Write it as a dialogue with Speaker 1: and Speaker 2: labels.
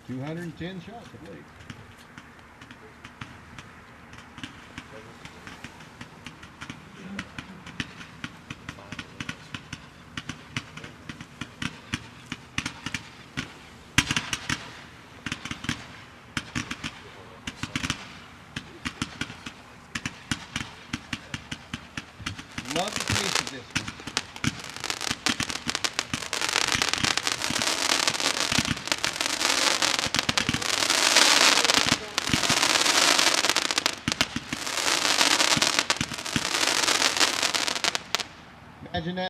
Speaker 1: 210 shots, I believe. Love the taste of this one. Imagine that.